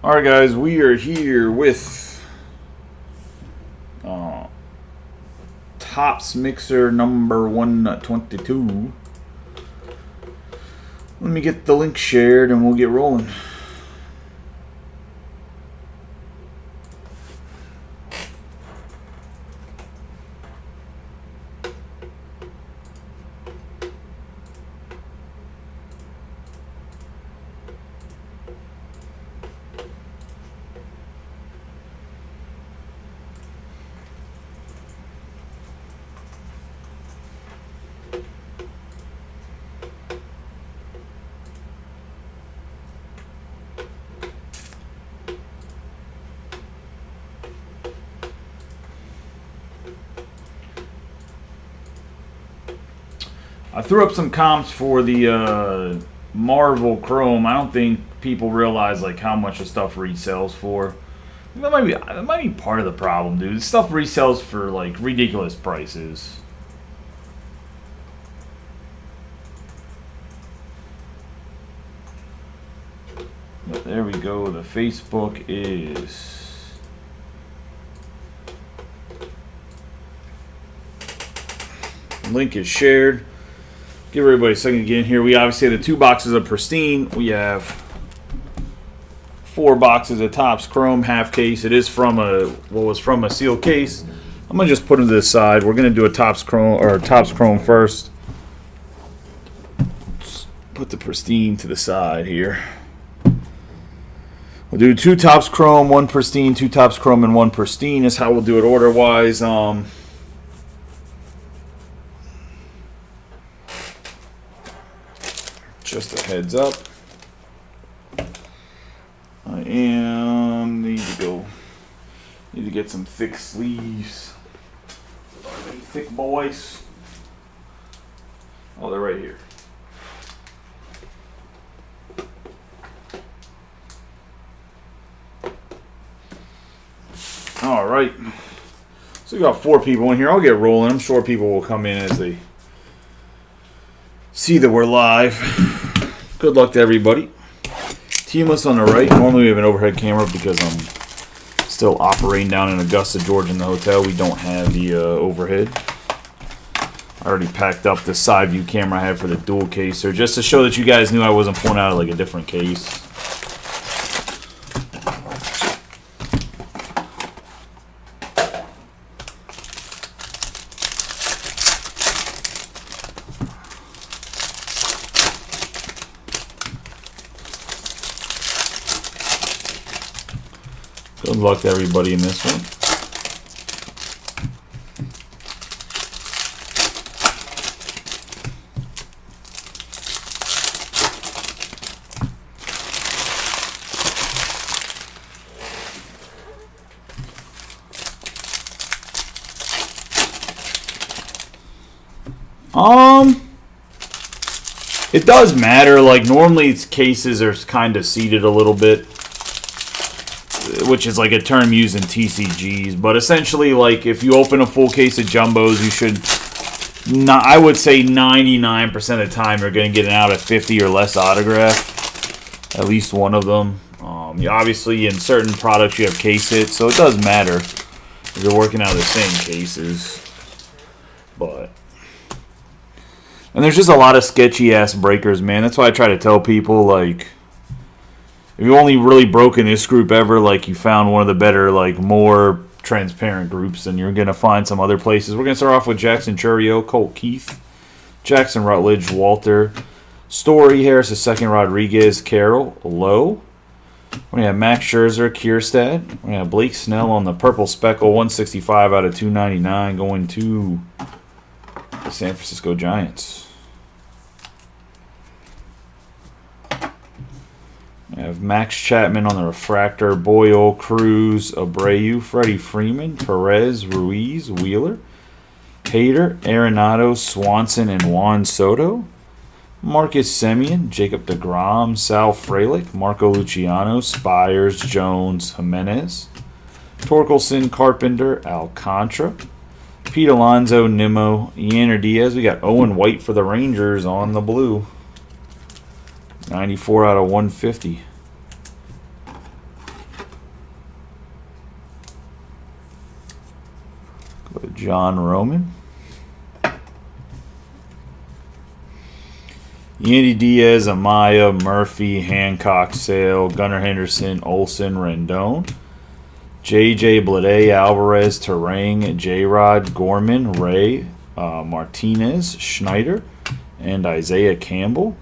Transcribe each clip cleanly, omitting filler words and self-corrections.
Alright guys, we are here with Topps Mixer number 122. Let me get the link shared and we'll get rolling. I threw up some comps for the Marvel Chrome. I don't think people realize like how much the stuff resells for. That might be part of the problem, dude. This stuff resells for like ridiculous prices. But there we go. The Facebook is link is shared. Give everybody a second to get in here. We obviously have the 2 boxes of Pristine. We have 4 boxes of Topps Chrome half case. It is from a sealed case. I'm gonna just put them to the side. We're gonna do a Topps Chrome first. Let's put the Pristine to the side here. We'll do 2 Topps Chrome, 1 Pristine, 2 Topps Chrome, and 1 Pristine is how we'll do it order wise. Just a heads up. I need to get some thick sleeves. Thick boys. Oh, they're right here. All right. So we got 4 people in here. I'll get rolling. I'm sure people will come in as they see that we're live. Good luck to everybody. Teamless on the right. Normally we have an overhead camera because I'm still operating down in Augusta, Georgia in the hotel. We don't have the overhead. I already packed up the side view camera I had for the dual case there just to show that you guys knew I wasn't pulling out of like a different case. Good luck to everybody in this one. It does matter. Like normally, its cases are kind of seated a little bit, which is like a term used in TCGs. But essentially, like if you open a full case of jumbos, you should not. I would say 99% of the time you're going to get an out of 50 or less autograph. At least one of them. Obviously, in certain products you have case hits, so it does matter if you're working out of the same cases. And there's just a lot of sketchy ass breakers, man. That's why I try to tell people, like, if you only really broken this group ever, like you found one of the better, like more transparent groups, then you're gonna find some other places. We're gonna start off with Jackson Chourio, Colt Keith, Jackson Rutledge, Walter, Story, Harris II, Rodriguez, Carroll, Lowe. We're gonna have Max Scherzer, Kierstad. We're gonna have Blake Snell on the purple speckle, 165 out of 299, going to the San Francisco Giants. I have Max Chapman on the refractor, Boyle, Cruz, Abreu, Freddie Freeman, Perez, Ruiz, Wheeler, Hader, Arenado, Swanson, and Juan Soto. Marcus Semien, Jacob deGrom, Sal Frelick, Marco Luciano, Spires, Jones, Jimenez, Torkelson, Carpenter, Alcantara, Pete Alonso, Nimmo, Yanner Diaz. We got Owen White for the Rangers on the blue. 94 out of 150. John Roman. Yandy Diaz, Amaya, Murphy, Hancock, Sale, Gunnar Henderson, Olsen, Rendon. J.J. Blade, Alvarez, Terang, J-Rod, Gorman, Ray, Martinez, Schneider, and Isaiah Campbell.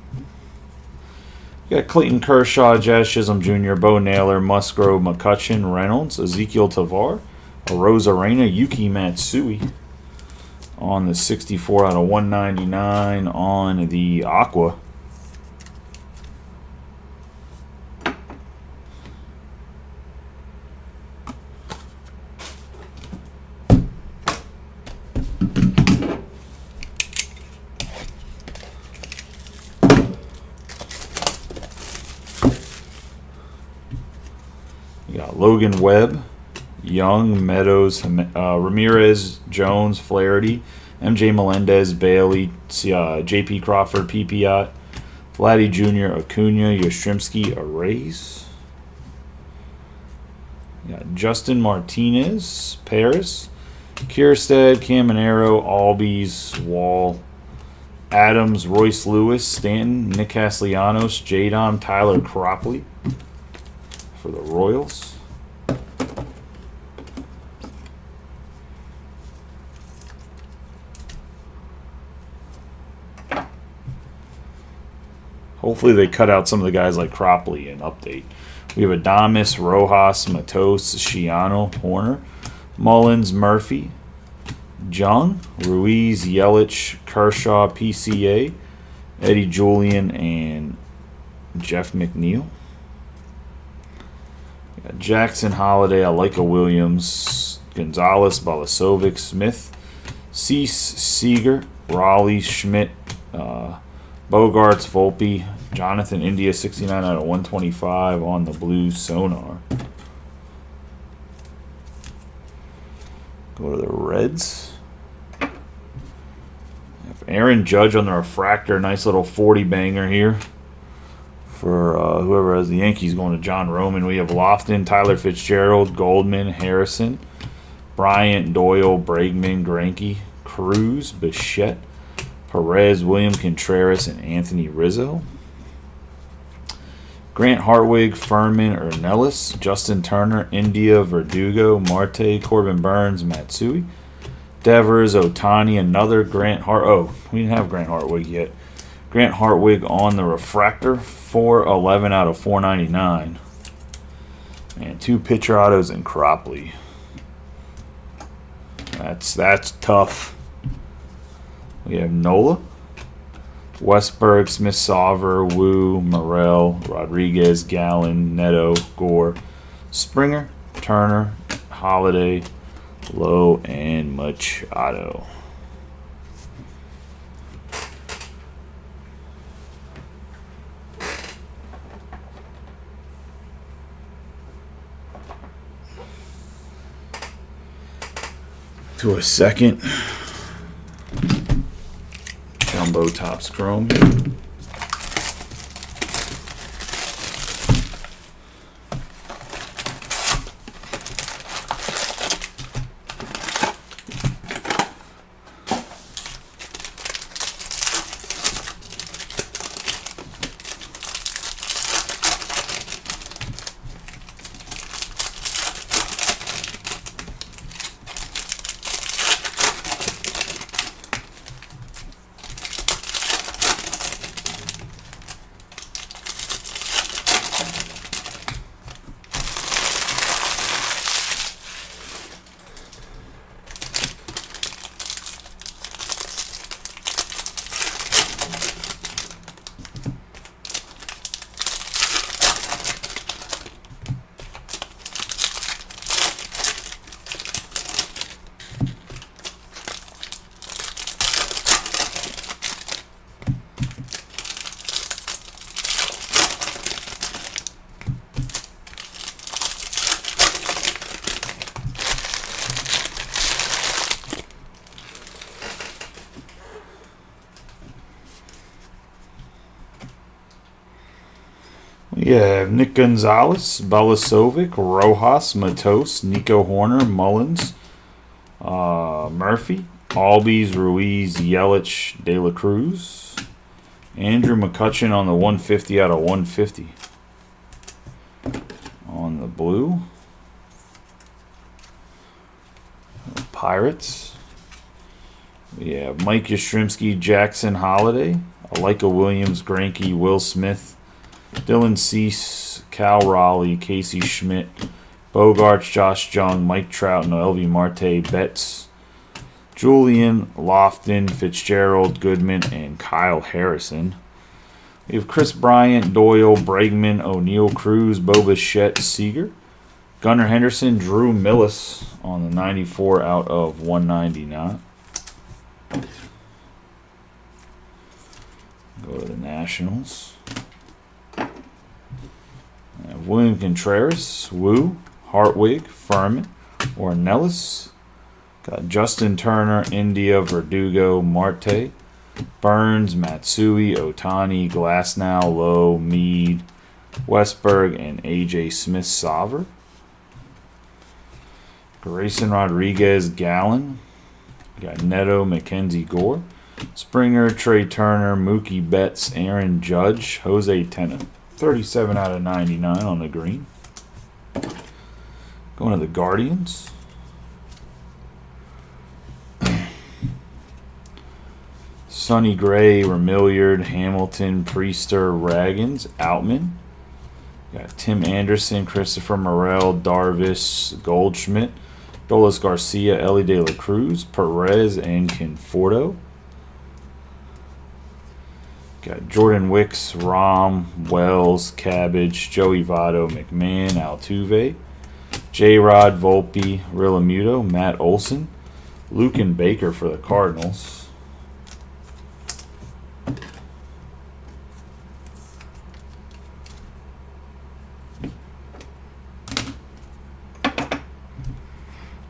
You got Clayton Kershaw, Jazz Chisholm Jr., Bo Naylor, Musgrove, McCutcheon, Reynolds, Ezekiel Tavar, Arozarena, Yuki Matsui on the 64 out of 199 on the Aqua. You got Logan Webb, Young, Meadows, Ramirez, Jones, Flaherty, MJ Melendez, Bailey, J.P. Crawford, Pipiot, Vladdy Jr., Acuna, Yastrzemski, Arrays. You got Justin Martinez, Paris, Kierstead, Caminero, Albies, Wall, Adams, Royce Lewis, Stanton, Nick Castellanos, Jadon, Tyler Cropley for the Royals. Hopefully they cut out some of the guys like Cropley and update. We have Adames, Rojas, Matos, Shiano, Horner, Mullins, Murphy, Jung, Ruiz, Yelich, Kershaw, PCA, Eddie Julian, and Jeff McNeil. We got Jackson, Holiday, Alika Williams, Gonzalez, Balasovic, Smith, Cease, Seager, Raleigh, Schmidt, Bogarts, Volpe, Jonathan India, 69 out of 125 on the blue Sonar. Go to the Reds. Aaron Judge on the refractor. Nice little 40 banger here for whoever has the Yankees, going to John Roman. We have Lofton, Tyler Fitzgerald, Goldman, Harrison, Bryant, Doyle, Bregman, Greinke, Cruz, Bichette, Perez, William Contreras, and Anthony Rizzo. Grant Hartwig, Furman, Ornelas, Justin Turner, India, Verdugo, Marte, Corbin Burns, Matsui, Devers, Otani, another Grant Hart. Oh, we didn't have Grant Hartwig yet. Grant Hartwig on the refractor, 411 out of 499. And 2 pitcher autos and Cropley. That's tough. We have Nola, Westberg, Smith-Sauver, Wu, Morel, Rodriguez, Gallen, Neto, Gore, Springer, Turner, Holiday, Lowe, and Machado. To a second Jumbo Topps Chrome. We have Nick Gonzalez, Balasovic, Rojas, Matos, Nico Horner, Mullins, Murphy, Albies, Ruiz, Yelich, De La Cruz. Andrew McCutchen on the 150 out of 150. On the blue. Pirates. We have Mike Yastrzemski, Jackson Holiday, Alika Williams, Greinke, Will Smith, Dylan Cease, Cal Raleigh, Casey Schmidt, Bogarts, Josh Jung, Mike Trout, Noelvi Marte, Betts, Julian, Lofton, Fitzgerald, Goodman, and Kyle Harrison. We have Chris Bryant, Doyle, Bregman, O'Neill, Cruz, Bo Bichette, Seager, Gunnar Henderson, Drew Millis on the 94 out of 199. Go to the Nationals. William Contreras, Wu, Hartwig, Furman, Ornelas. Got Justin Turner, India, Verdugo, Marte, Burns, Matsui, Otani, Glasnow, Lowe, Mead, Westberg, and A.J. Smith-Sauver. Grayson Rodriguez, Gallen. Got Neto, Mackenzie Gore, Springer, Trey Turner, Mookie Betts, Aaron Judge, Jose Tena. 37 out of 99 on the green. Going to the Guardians. Sonny Gray, Remilliard, Hamilton, Priester, Raggins, Outman. Got Tim Anderson, Christopher Morel, Darvish, Goldschmidt, Dolis Garcia, Ellie De La Cruz, Perez, and Conforto. Got Jordan Wicks, Rom, Wells, Cabbage, Joey Votto, McMahon, Altuve, J-Rod, Volpe, Rillamuto, Matt Olson, Luke and Baker for the Cardinals.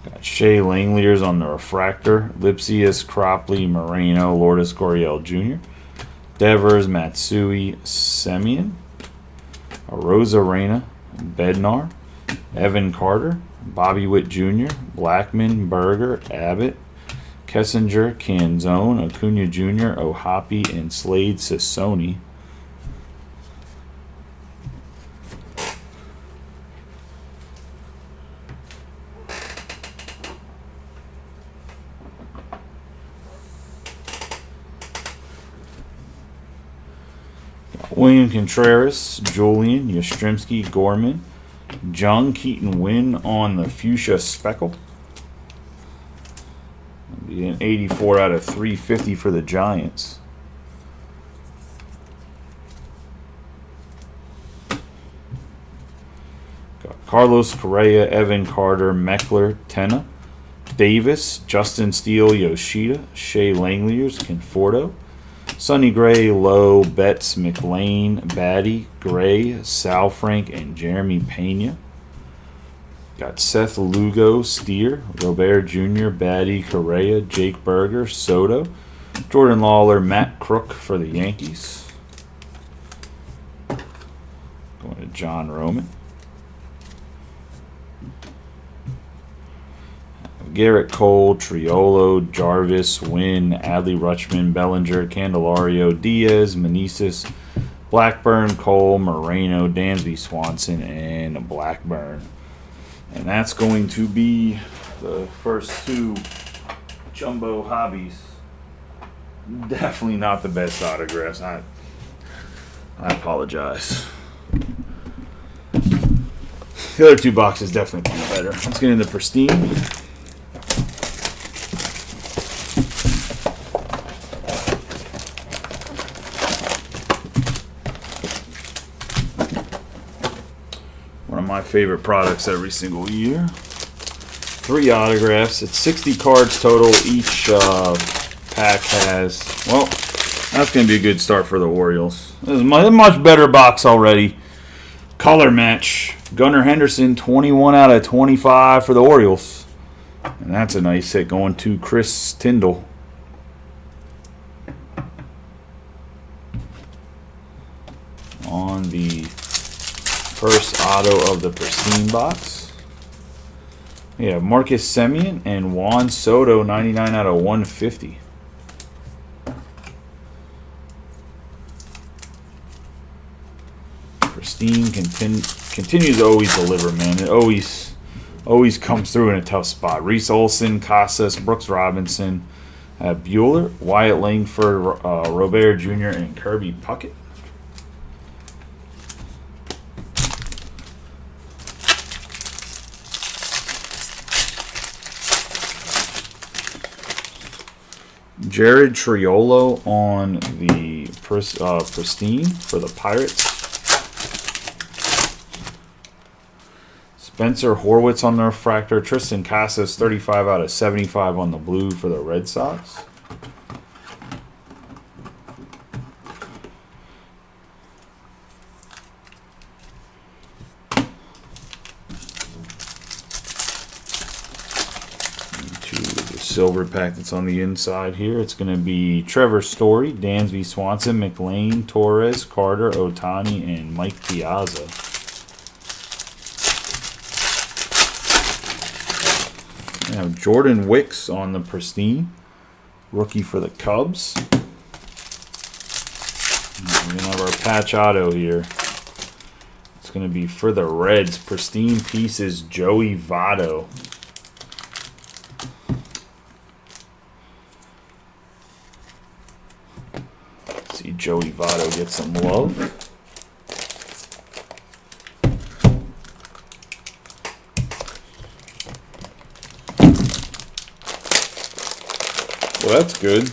Got Shea Langeliers on the refractor, Lipsius, Cropley, Moreno, Lourdes Gurriel Jr., Devers, Matsui, Semien, Arozarena, Bednar, Evan Carter, Bobby Witt Jr., Blackman, Berger, Abbott, Kessinger, Canzone, Acuna Jr., Ohapi, and Slade Sassoni. William Contreras, Julian, Yastrzemski, Gorman, Jung, Keaton Wynn on the Fuchsia Speckle. Be an 84 out of 350 for the Giants. Got Carlos Correa, Evan Carter, Meckler, Tena, Davis, Justin Steele, Yoshida, Shea Langeliers, Conforto, Sonny Gray, Lowe, Betts, McLean, Batty, Gray, Sal Frank, and Jeremy Pena. Got Seth Lugo, Steer, Robert Jr., Batty, Correa, Jake Berger, Soto, Jordan Lawler, Matt Crook for the Yankees. Going to John Roman. Garrett Cole, Triolo, Jarvis, Wynn, Adley Rutschman, Bellinger, Candelario, Diaz, Meneses, Blackburn, Cole, Moreno, Dansby Swanson, and Blackburn. And that's going to be the first two Jumbo Hobbies. Definitely not the best autographs. I apologize. The other two boxes definitely better. Let's get into Pristine. My favorite products every single year. 3 autographs. It's 60 cards total. Each pack has, well, that's going to be a good start for the Orioles. This is a much better box already. Color match. Gunnar Henderson, 21 out of 25 for the Orioles. And that's a nice hit going to Chris Tyndall. On the first auto of the Pristine box. We have Marcus Semien and Juan Soto, 99 out of 150. Pristine continues to always deliver, man. It always comes through in a tough spot. Reese Olson, Casas, Brooks Robinson, Bueller, Wyatt Langford, Robert Jr., and Kirby Puckett. Jared Triolo on the Pristine for the Pirates. Spencer Horwitz on the refractor. Tristan Casas, 35 out of 75 on the blue for the Red Sox. Silver pack that's on the inside here. It's going to be Trevor Story, Dansby Swanson, McLean, Torres, Carter, Otani, and Mike Piazza. Now Jordan Wicks on the Pristine, rookie for the Cubs. We're going to have our patch auto here. It's going to be for the Reds, Pristine pieces, Joey Votto. See Joey Votto get some love. Well, that's good.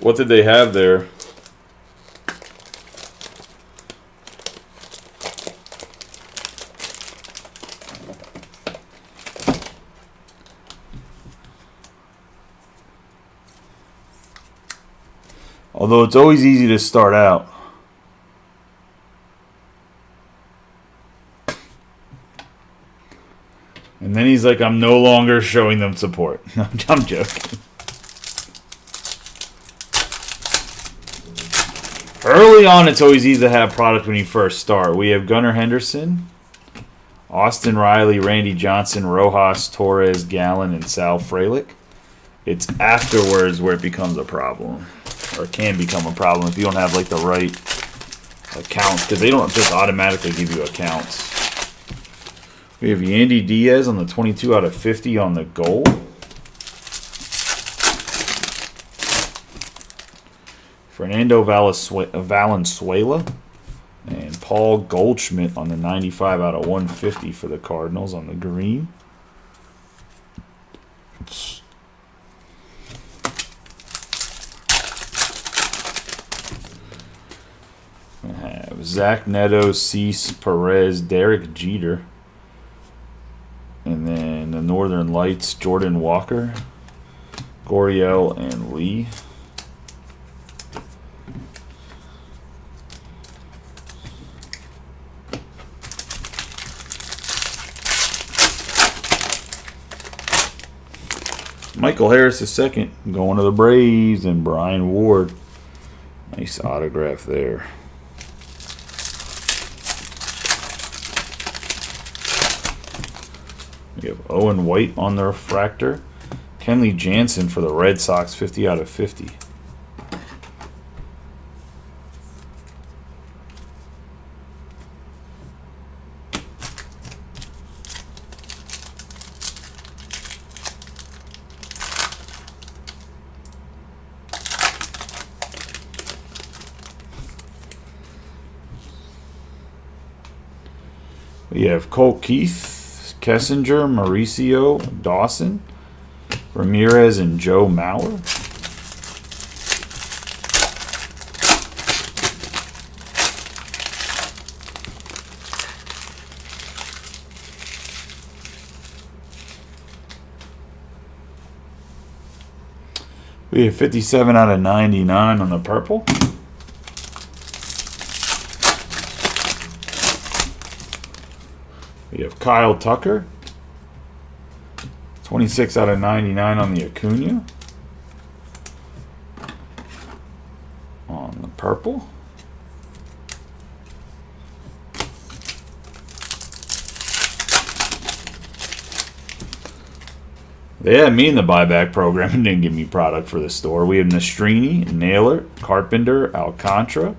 What did they have there? Although it's always easy to start out. And then he's like, I'm no longer showing them support. I'm joking. Early on, it's always easy to have product when you first start. We have Gunnar Henderson, Austin Riley, Randy Johnson, Rojas, Torres, Gallen, and Sal Frelick. It's afterwards where it becomes a problem. Or can become a problem if you don't have like the right accounts, because they don't just automatically give you accounts. We have Yandy Diaz on the 22 out of 50 on the goal. Fernando Valenzuela and Paul Goldschmidt on the 95 out of 150 for the Cardinals on the green. Zach Neto, Cease, Perez, Derek Jeter. And then the Northern Lights, Jordan Walker, Goriel, and Lee. Michael Harris II going to the Braves, and Brian Ward. Nice autograph there. We have Owen White on the refractor. Kenley Jansen for the Red Sox, 50 out of 50. We have Cole Keith, Kessinger, Mauricio Dawson, Ramirez, and Joe Mauer. We have 57 out of 99 on the purple. We have Kyle Tucker, 26 out of 99 on the Acuna. On the purple. They had me in the buyback program and didn't give me product for the store. We have Nastrini, Naylor, Carpenter, Alcantara,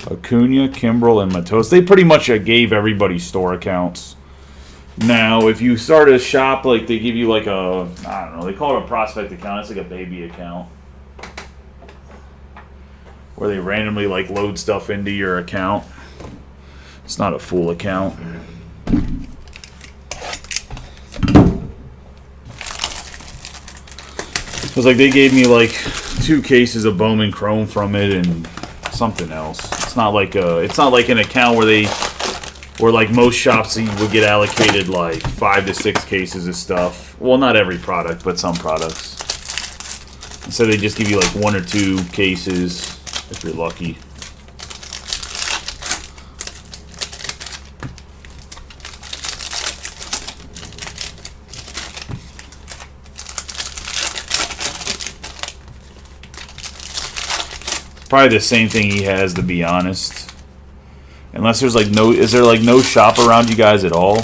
Acuna, Kimbrel, and Matos. They pretty much gave everybody store accounts. Now, if you start a shop, like they give you like a, I don't know, they call it a prospect account. It's like a baby account where they randomly like load stuff into your account. It's not a full account. It was like they gave me like 2 cases of Bowman Chrome from it and something else. It's not like an account where like most shops you would get allocated like 5 to 6 cases of stuff. Well, not every product, but some products. So they just give you like 1 or 2 cases if you're lucky. Probably the same thing he has, to be honest. Unless there's like no, is there like no shop around you guys at all?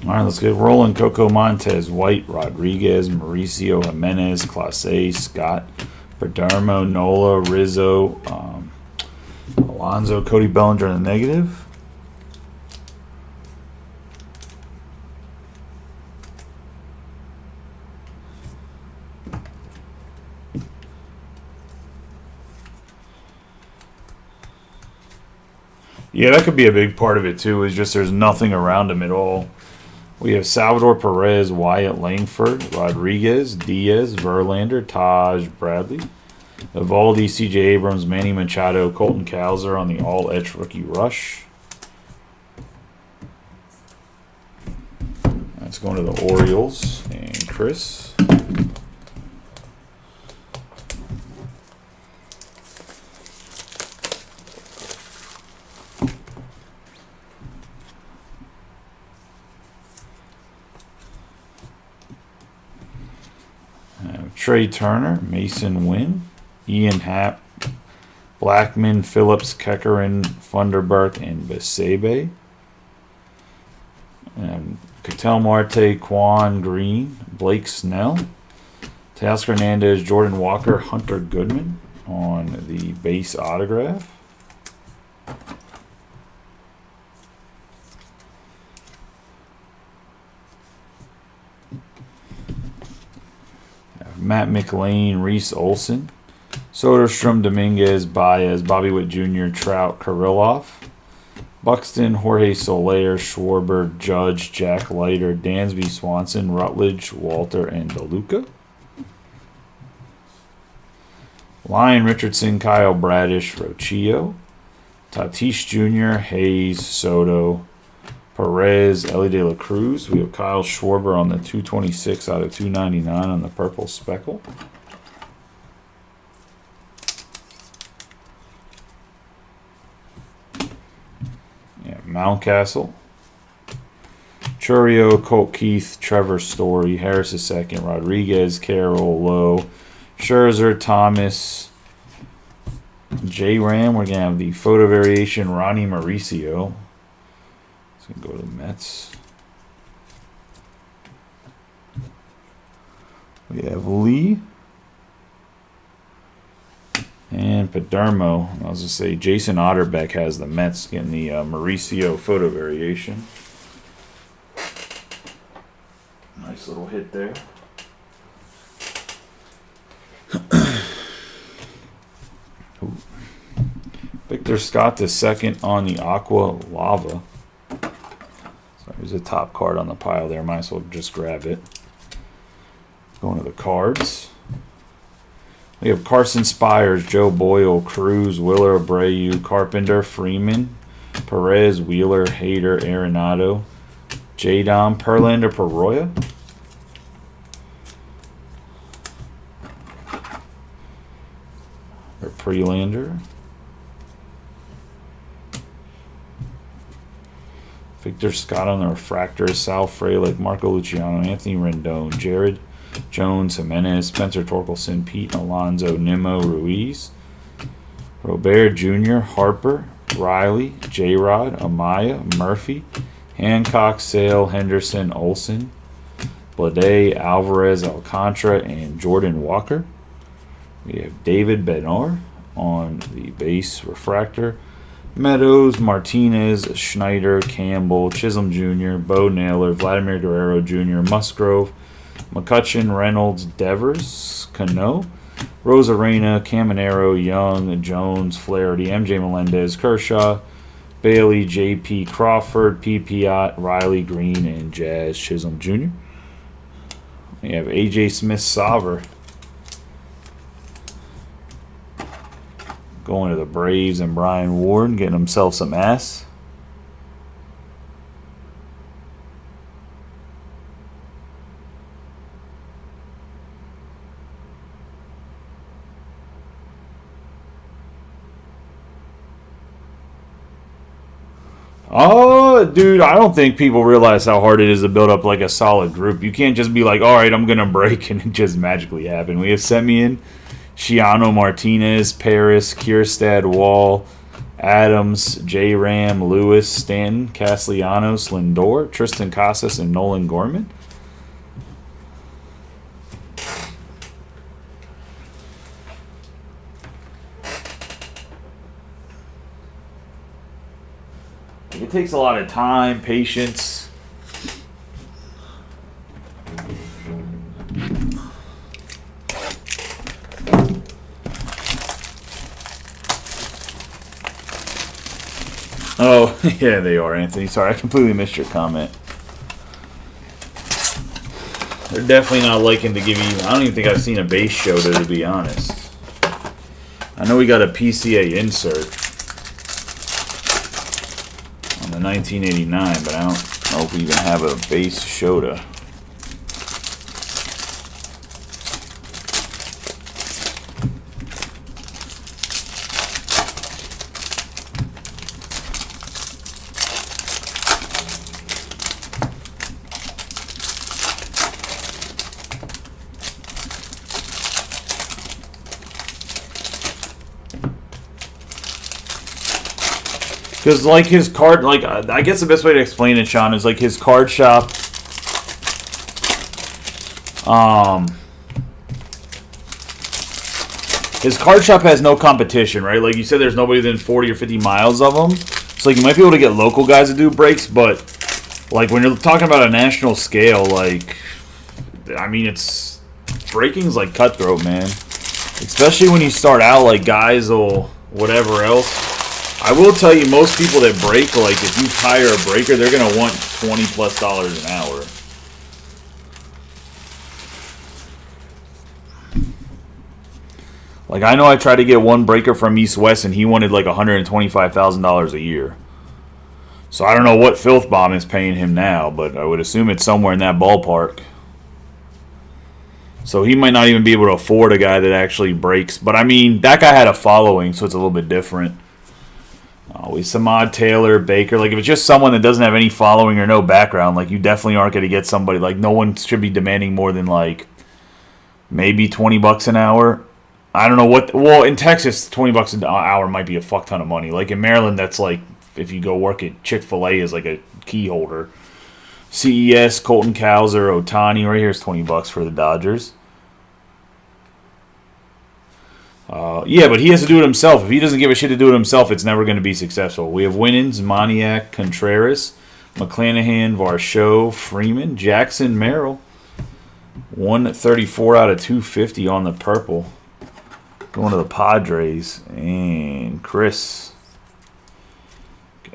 All right, let's get rolling. Coco Montes, White, Rodriguez, Mauricio, Jimenez, Clase, Scott, Perdermo, Nola, Rizzo, Alonso, Cody Bellinger in the negative. Yeah, that could be a big part of it too, is just there's nothing around him at all. We have Salvador Perez, Wyatt Langford, Rodriguez, Diaz, Verlander, Taj, Bradley, Evaldi, C.J. Abrams, Manny Machado, Colton Cowser on the all-etch rookie rush. That's going to the Orioles and Chris. Trey Turner, Mason Wynn, Ian Happ, Blackman, Phillips, Kekkerin, Funderburk, and Besebe. Ketel Marte, Quan Green, Blake Snell, Teoscar Hernandez, Jordan Walker, Hunter Goodman on the base autograph. Matt McLean, Reese Olson, Soderstrom, Dominguez, Baez, Bobby Witt Jr., Trout, Kirilloff, Buxton, Jorge Soler, Schwarber, Judge, Jack Leiter, Dansby, Swanson, Rutledge, Walter, and DeLuca. Lyon, Richardson, Kyle Bradish, Rocchio, Tatis Jr., Hayes, Soto, Perez, Ellie De La Cruz. We have Kyle Schwarber on the 226 out of 299 on the purple speckle. Yeah, Mountcastle, Churio, Colt Keith, Trevor Story, Harris II, Rodriguez, Carroll, Lowe, Scherzer, Thomas, J-Ram. We're going to have the photo variation, Ronnie Mauricio. Go to the Mets. We have Lee and Perdermo. I was going to say Jason Otterbeck has the Mets getting the Mauricio photo variation. Nice little hit there. Victor Scott the second on the Aqua Lava. So there's a top card on the pile there. Might as well just grab it. Going to the cards. We have Carson Spires, Joe Boyle, Cruz, Willer, Abreu, Carpenter, Freeman, Perez, Wheeler, Hader, Arenado, J-Dom, Perlander, Peroya. Or Prelander. Victor Scott on the refractor, Sal Frelick, Marco Luciano, Anthony Rendon, Jared Jones, Jimenez, Spencer Torkelson, Pete Alonso, Nimmo, Ruiz, Robert Jr., Harper, Riley, J-Rod, Amaya, Murphy, Hancock, Sale, Henderson, Olsen, Blade, Alvarez, Alcantara, and Jordan Walker. We have David Bednar on the base refractor. Meadows, Martinez, Schneider, Campbell, Chisholm Jr., Bo Naylor, Vladimir Guerrero Jr., Musgrove, McCutcheon, Reynolds, Devers, Cano, Rosarena, Caminero, Young, Jones, Flaherty, MJ Melendez, Kershaw, Bailey, JP Crawford, P. Piot, Riley, Green, and Jazz Chisholm Jr. We have AJ Smith Sauver going to the Braves, and Brian Ward getting himself some ass. Oh, dude, I don't think people realize how hard it is to build up like a solid group. You can't just be like, all right, I'm going to break, and it just magically happen. We have Semien, Shiano, Martinez, Paris, Kierstad, Wall, Adams, J. Ram, Lewis, Stanton, Castellanos, Lindor, Tristan Casas, and Nolan Gorman. It takes a lot of time, patience. Oh, yeah, they are, Anthony. Sorry, I completely missed your comment. They're definitely not liking to give you... I don't even think I've seen a base shoulder, to be honest. I know we got a PCA insert on the 1989, but I don't know if we even have a base Shota. Because, like, his card, like, I guess the best way to explain it, Sean, is, like, his card shop, his card shop has no competition, right? Like you said, there's nobody within 40 or 50 miles of them. So, like, you might be able to get local guys to do breaks, but, like, when you're talking about a national scale, like, I mean, it's, breaking's, like, cutthroat, man. Especially when you start out, like, guys or whatever else. I will tell you, most people that break, like, if you hire a breaker, they're going to want $20+ an hour. Like, I know I tried to get one breaker from East West, and he wanted, like, $125,000 a year. So I don't know what Filth Bomb is paying him now, but I would assume it's somewhere in that ballpark. So he might not even be able to afford a guy that actually breaks. But, I mean, that guy had a following, so it's a little bit different. Always Samad, Taylor, Baker. Like, if it's just someone that doesn't have any following or no background, like, you definitely aren't going to get somebody. Like, no one should be demanding more than, like, maybe $20 an hour. I don't know what. Well, in Texas, $20 an hour might be a fuck ton of money. Like, in Maryland, that's like, if you go work at Chick-fil-A as, like, a key holder. CES, Colton Cowser, Ohtani. Right here is $20 for the Dodgers. Yeah, but he has to do it himself. If he doesn't give a shit to do it himself, it's never going to be successful. We have Winans, Moniak, Contreras, McClanahan, Varsho, Freeman, Jackson, Merrill. 134 out of 250 on the purple. Going to the Padres. And Chris.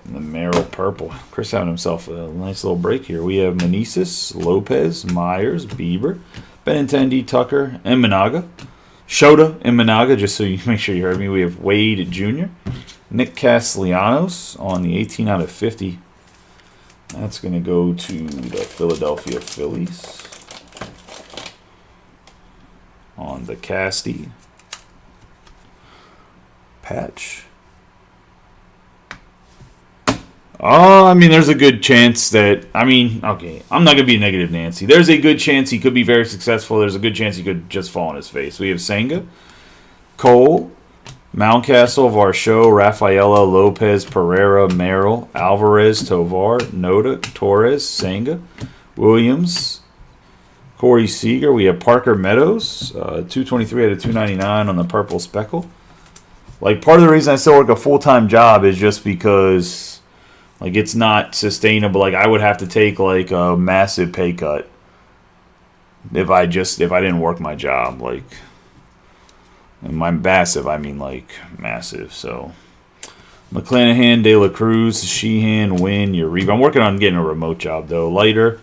And the Merrill purple. Chris having himself a nice little break here. We have Meneses, Lopez, Myers, Bieber, Benintendi, Tucker, and Managa. Shota and Managa, just so you make sure you heard me. We have Wade Jr., Nick Castellanos on the 18 out of 50. That's going to go to the Philadelphia Phillies. On the Casty patch. Oh, I mean, there's a good chance that, okay, I'm not going to be a negative Nancy. There's a good chance he could be very successful. There's a good chance he could just fall on his face. We have Senga, Cole, Mountcastle, Varsho, Rafaela, Lopez, Pereira, Merrill, Alvarez, Tovar, Noda, Torres, Senga, Williams, Corey Seager. We have Parker Meadows, 223 out of 299 on the purple speckle. Like, part of the reason I still work a full-time job is just because... like, it's not sustainable. Like, I would have to take, like, a massive pay cut if I didn't work my job. Like, and by massive, I mean, like, massive. So, McClanahan, De La Cruz, Sheehan, Wynn, Uribe. I'm working on getting a remote job, though. Leiter,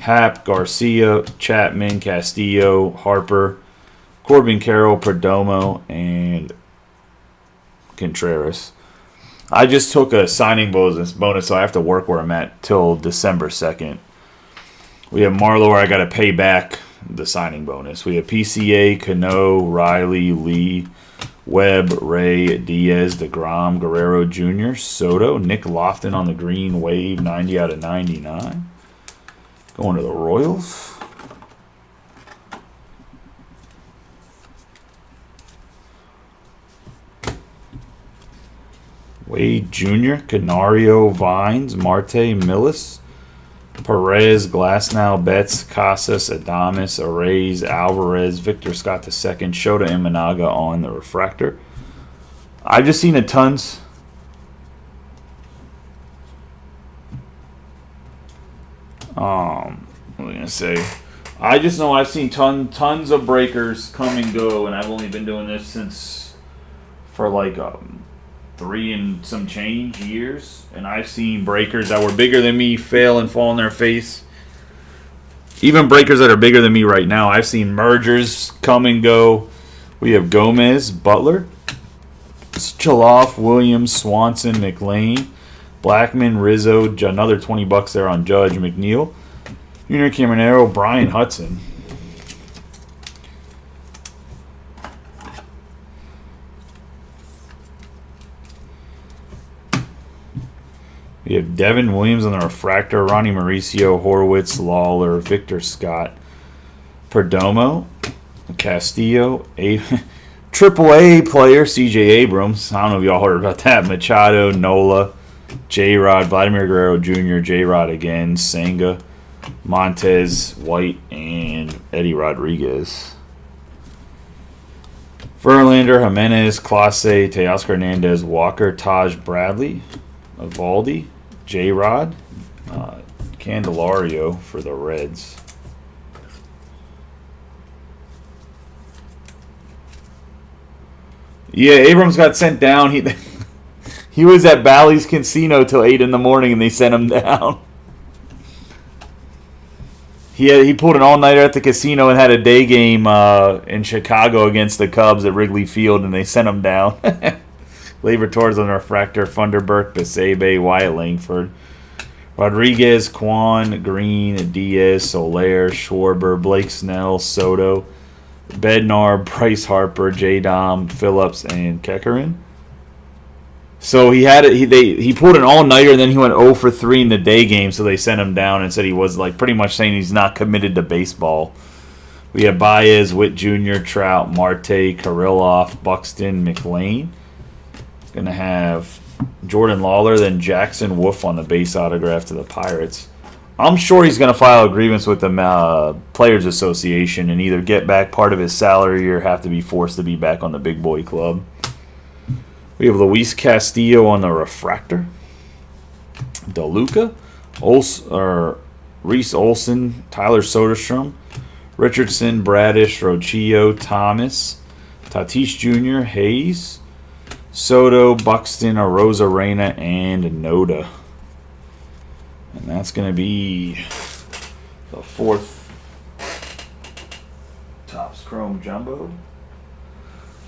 Happ, Garcia, Chapman, Castillo, Harper, Corbin Carroll, Perdomo, and Contreras. I just took a signing bonus, so I have to work where I'm at till December 2nd. We have Marlowe, where I got to pay back the signing bonus. We have PCA, Cano, Riley, Lee, Webb, Ray, Diaz, DeGrom, Guerrero Jr., Soto, Nick Lofton on the green wave, 90 out of 99. Going to the Royals. Wade Jr., Canario, Vines, Marte, Millis, Perez, Glasnow, Betts, Casas, Adames, Arrays, Alvarez, Victor Scott II, Shota and Managa on the refractor. I've just seen a tons. What was I gonna say? I just know I've seen tons of breakers come and go, and I've only been doing this for like 3 and some change years, and I've seen breakers that were bigger than me fail and fall on their face. Even breakers that are bigger than me right now, I've seen mergers come and go. We have Gomez, Butler, Chaloff, Williams, Swanson, McLean, Blackman, Rizzo, another $20 there on Judge, McNeil, Junior Caminero, Brian Hudson. We have Devin Williams on the refractor, Ronnie Mauricio, Horwitz, Lawler, Victor Scott, Perdomo, Castillo, Triple-A player, C.J. Abrams. I don't know if y'all heard about that. Machado, Nola, J-Rod, Vladimir Guerrero Jr., J-Rod again, Senga, Montez, White, and Eddie Rodriguez. Verlander, Jimenez, Clase, Teoscar Hernandez, Walker, Taj Bradley, Evaldi, J-Rod, Candelario for the Reds. Yeah, Abrams got sent down. He was at Bally's Casino till 8 in the morning, and they sent him down. He pulled an all-nighter at the casino and had a day game in Chicago against the Cubs at Wrigley Field, and they sent him down. Labor Torres on the refractor, Funderburk, Besebe, Wyatt Langford, Rodriguez, Kwan, Green, Diaz, Soler, Schwarber, Blake Snell, Soto, Bednar, Bryce Harper, J-Dom, Phillips, and Kekkerin. So he pulled an all-nighter, and then he went 0 for 3 in the day game, so they sent him down and said he was like pretty much saying he's not committed to baseball. We have Baez, Witt Jr., Trout, Marte, Kirilloff, Buxton, McLean. Going to have Jordan Lawler, then Jackson Wolf on the base autograph to the Pirates. I'm sure he's going to file a grievance with the Players Association and either get back part of his salary or have to be forced to be back on the big boy club. We have Luis Castillo on the refractor. DeLuca, Reese Olson, Tyler Soderstrom, Richardson, Bradish, Rochillo, Thomas, Tatis Jr., Hayes, Soto, Buxton, Arozarena, and Noda. And that's going to be the 4th Topps Chrome Jumbo.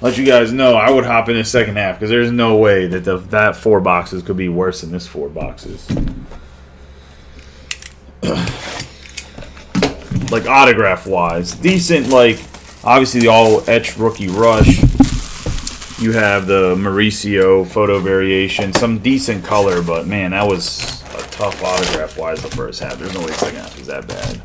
Let you guys know, I would hop in the second half because there's no way that that 4 boxes could be worse than this 4 boxes. Like autograph wise, decent. Like obviously the all etched rookie rush. You have the Mauricio photo variation, some decent color, but man, that was a tough autograph wise the first half. There's no way the second half is that bad.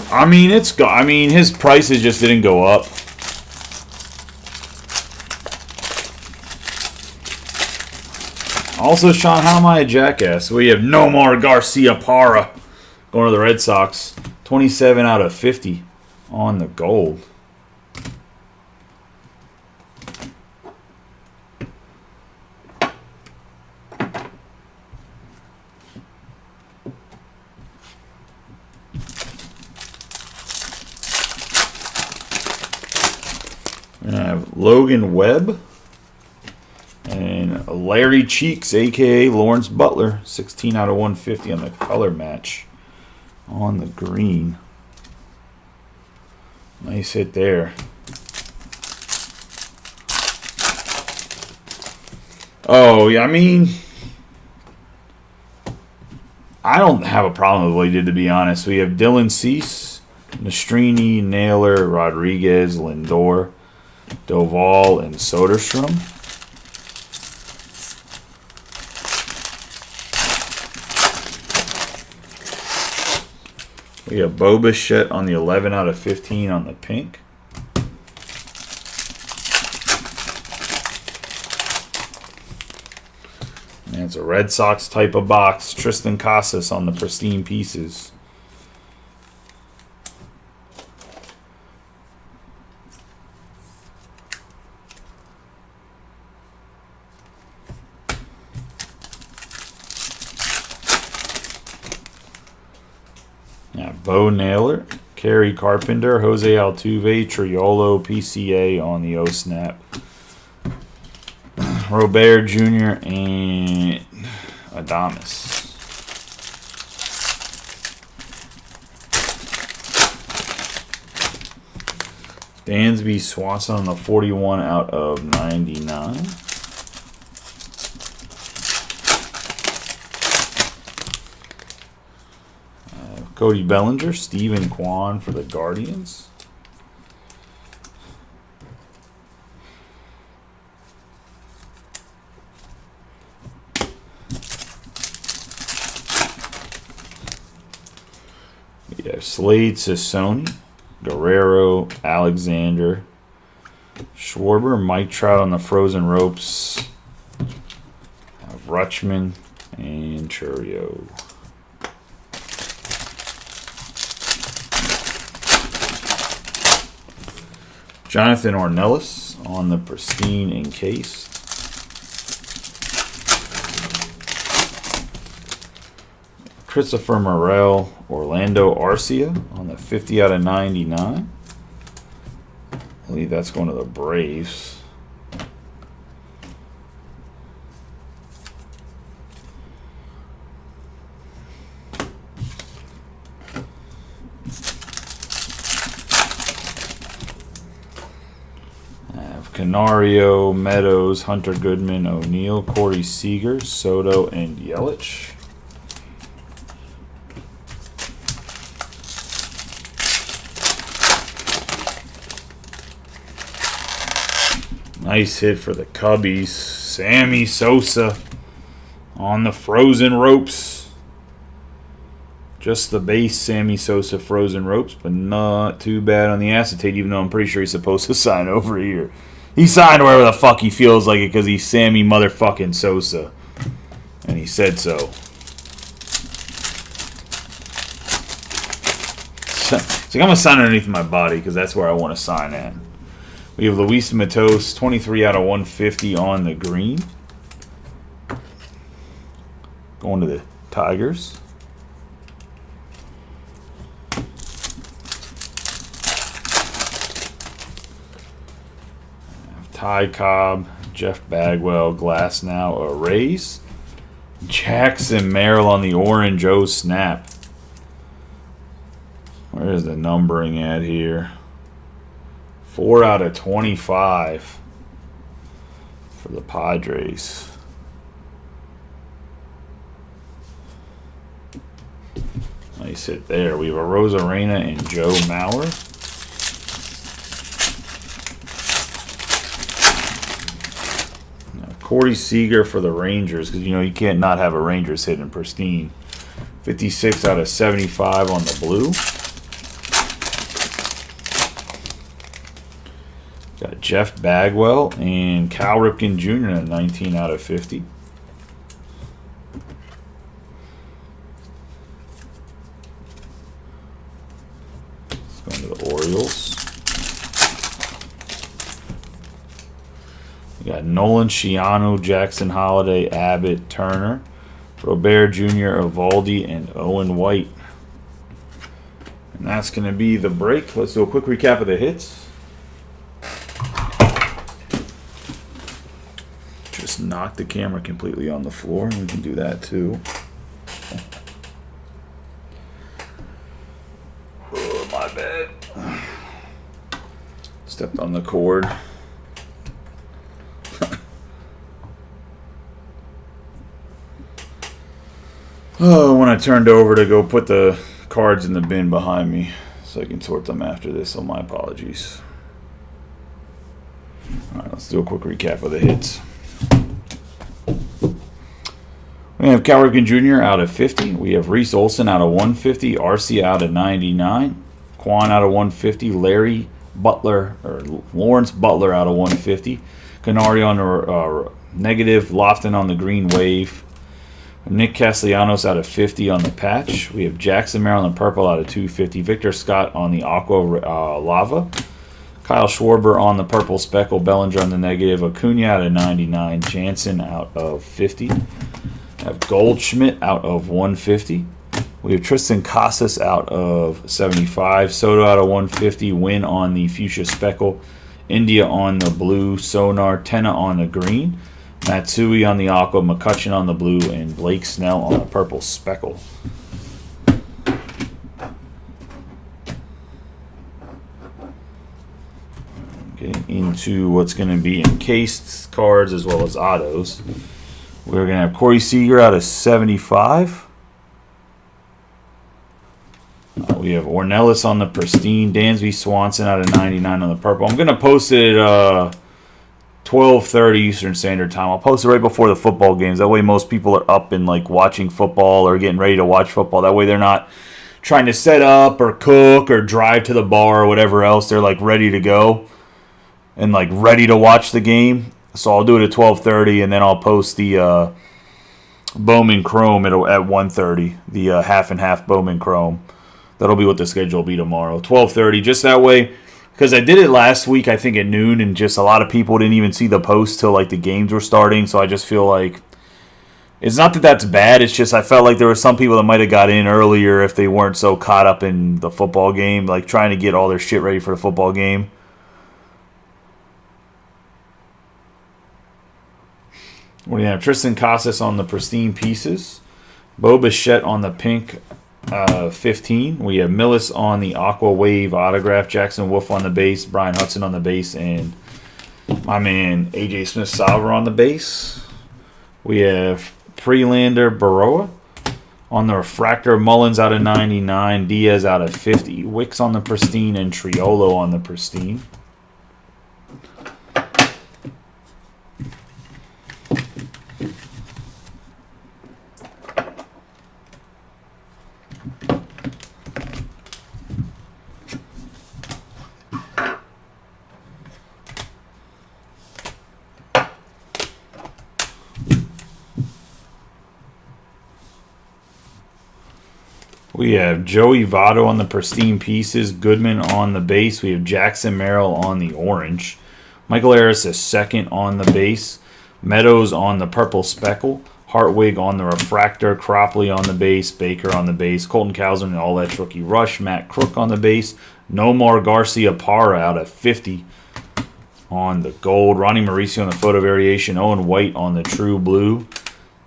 I mean, his prices just didn't go up. Also, Sean, how am I a jackass? We have Nomar Garcia-Parra going to the Red Sox. 27 out of 50 on the gold. We have Logan Webb and Larry Cheeks, a.k.a. Lawrence Butler. 16 out of 150 on the color match on the green. Nice hit there. Oh, yeah, I mean, I don't have a problem with what he did, to be honest. We have Dylan Cease, Mastrini, Naylor, Rodriguez, Lindor, Doval, and Soderstrom. We have Bo Bichette on the 11 out of 15 on the pink. And it's a Red Sox type of box. Tristan Casas on the pristine pieces. Yeah, Bo Naylor, Kerry Carpenter, Jose Altuve, Triolo, PCA on the O-Snap. Robert Jr. and Adames. Dansby Swanson on the 41 out of 99. Cody Bellinger, Steven Kwan for the Guardians. We have Slade Sassoni, Guerrero, Alexander, Schwarber, Mike Trout on the frozen ropes, Rutschman, and Churio. Jonathan Ornelas on the pristine encased. Christopher Morel, Orlando Arcia on the 50 out of 99. I believe that's going to the Braves. Canario, Meadows, Hunter Goodman, O'Neill, Corey Seager, Soto, and Yelich. Nice hit for the Cubbies. Sammy Sosa on the frozen ropes. Just the base Sammy Sosa frozen ropes, but not too bad on the acetate, even though I'm pretty sure he's supposed to sign over here. He signed wherever the fuck he feels like it because he's Sammy motherfucking Sosa. And he said so. It's like I'm going to sign underneath my body because that's where I want to sign at. We have Luis Matos, 23 out of 150 on the green. Going to the Tigers. Ty Cobb, Jeff Bagwell, Glass now, Rays. Jackson Merrill on the orange, snap. Where's the numbering at here? 4 out of 25 for the Padres. Nice hit there. We have a Rosarena and Joe Mauer. Corey Seager for the Rangers, because you can't not have a Rangers hit in Pristine. 56 out of 75 on the blue. Got Jeff Bagwell and Cal Ripken Jr. at 19 out of 50. Let's go into the Orioles. We got Nolan Shiano, Jackson Holiday, Abbott, Turner, Robert Jr., Evaldi, and Owen White. And that's going to be the break. Let's do a quick recap of the hits. Just knock the camera completely on the floor. We can do that too. Oh, my bad. Stepped on the cord. Oh, when I turned over to go put the cards in the bin behind me so I can sort them after this, so my apologies. All right, let's do a quick recap of the hits. We have Cal Ripken Jr. out of 50. We have Reese Olson out of 150. Arcia out of 99. Quan out of 150. Larry Butler, or Lawrence Butler out of 150. Canary on the negative. Lofton on the green wave. Nick Castellanos out of 50 on the patch. We have Jackson Merrill on the purple out of 250. Victor Scott on the aqua lava. Kyle Schwarber on the purple speckle. Bellinger on the negative. Acuna out of 99. Jansen out of 50. We have Goldschmidt out of 150. We have Tristan Casas out of 75. Soto out of 150. Win on the fuchsia speckle. India on the blue. Sonar. Tenna on the green. Matsui on the aqua, McCutcheon on the blue, and Blake Snell on the purple speckle. Okay, into what's going to be encased cards as well as autos. We're going to have Corey Seager out of 75. We have Ornelas on the Pristine. Dansby Swanson out of 99 on the purple. I'm going to post it 12:30 Eastern Standard Time. I'll post it right before the football games. That way most people are up and watching football or getting ready to watch football. That way they're not trying to set up or cook or drive to the bar or whatever else. They're ready to go and ready to watch the game. So I'll do it at 12:30 and then I'll post the Bowman Chrome at 1:30. The half and half Bowman Chrome. That'll be what the schedule will be tomorrow. 12:30. Just that way. Because I did it last week, I think, at noon, and just a lot of people didn't even see the post till, the games were starting. So I just feel like it's not that that's bad. It's just I felt like there were some people that might have got in earlier if they weren't so caught up in the football game, trying to get all their shit ready for the football game. We have Tristan Casas on the Pristine pieces. Bo Bichette on the pink 15. We have Millis on the Aqua Wave autograph. Jackson Wolf on the base. Brian Hudson on the base. And my man A.J. Smith-Salver on the base. We have Prelander Baroa on the refractor. Mullins out of 99. Diaz out of 50. Wicks on the Pristine. And Triolo on the Pristine. We have Joey Votto on the Pristine pieces. Goodman on the base. We have Jackson Merrill on the orange. Michael Harris is second on the base. Meadows on the purple speckle. Hartwig on the refractor, Cropley on the base, Baker on the base, Colton Cowser, all that rookie rush, Matt Crook on the base, Nomar Garcia Parra out at 50 on the gold, Ronnie Mauricio on the photo variation, Owen White on the true blue,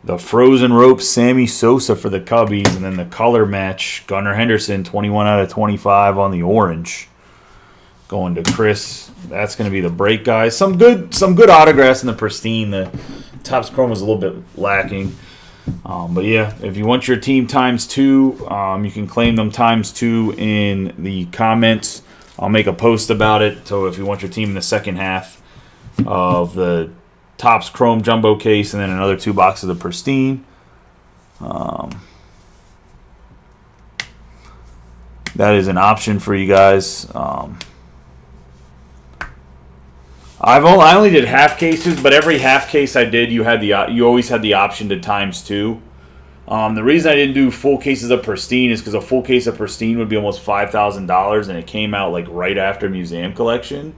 the frozen rope, Sammy Sosa for the Cubbies, and then the color match, Gunnar Henderson, 21 out of 25 on the orange. Going to Chris. That's going to be the break, guys. Some good autographs in the Pristine. The Topps Chrome was a little bit lacking. But yeah, if you want your team ×2, you can claim them ×2 in the comments. I'll make a post about it. So if you want your team in the second half of the Topps Chrome Jumbo case, and then another 2 boxes of Pristine. That is an option for you guys. I only did half cases, but every half case I did, you always had the option to ×2. The reason I didn't do full cases of Pristine is because a full case of Pristine would be almost $5,000, and it came out like right after Museum Collection.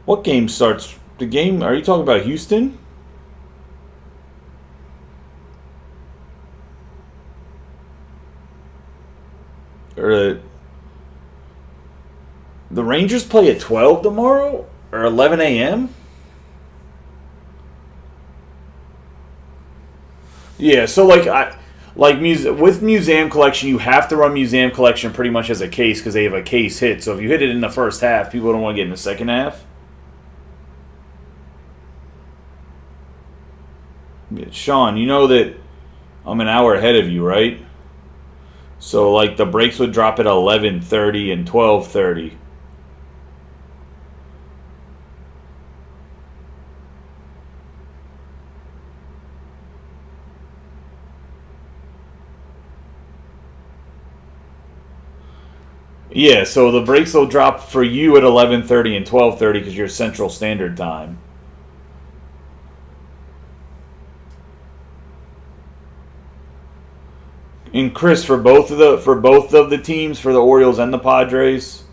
What game starts? The game? Are you talking about Houston? Or the Rangers play at 12 tomorrow? Or 11 a.m.? Yeah, so with Museum Collection, you have to run Museum Collection pretty much as a case because they have a case hit. So if you hit it in the first half, people don't want to get in the second half. Yeah, Sean, you know that I'm an hour ahead of you, right? So, the breaks would drop at 11:30 and 12:30. Yeah, so the breaks will drop for you at 11:30 and 12:30 because you're Central Standard Time. And Chris, for both of the teams, for the Orioles and the Padres.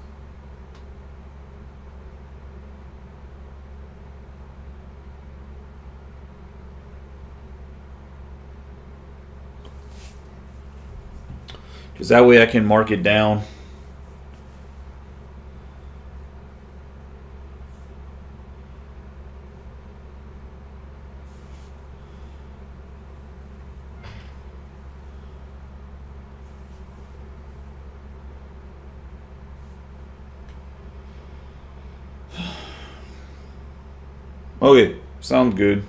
Because that way I can mark it down. Okay, sounds good.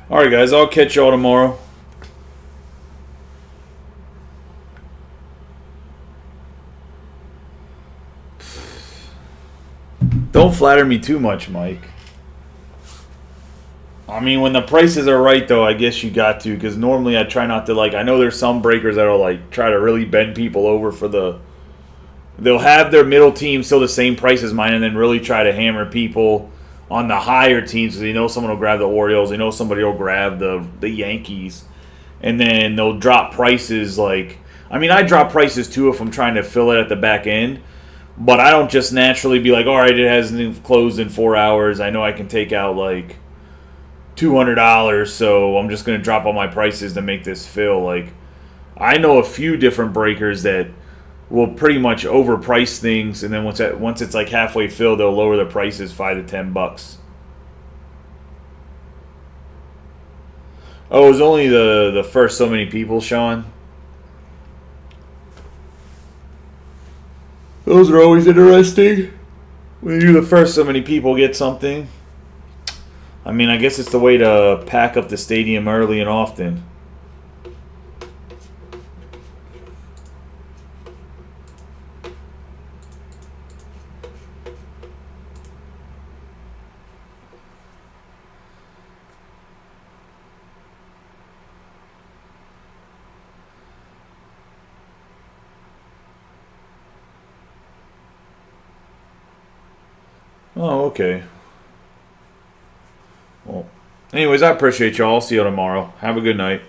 Alright, guys, I'll catch y'all tomorrow. Don't flatter me too much, Mike. I mean, when the prices are right, though, I guess you got to, because normally I try not to, I know there's some breakers that'll, try to really bend people over for the... They'll have their middle team still the same price as mine and then really try to hammer people on the higher teams because they know someone will grab the Orioles, they know somebody will grab the Yankees, and then they'll drop prices I drop prices, too, if I'm trying to fill it at the back end, but I don't just naturally be all right, it hasn't closed in 4 hours, I know I can take out, $200, so I'm just going to drop all my prices to make this fill. I know a few different breakers that will pretty much overprice things, and then once it's halfway filled, they'll lower the prices $5 to $10. Oh, it was only the first so many people, Sean. Those are always interesting. When you do the first so many people get something. I guess it's the way to pack up the stadium early and often. Oh, okay. Well, anyways, I appreciate y'all. I'll see you tomorrow. Have a good night.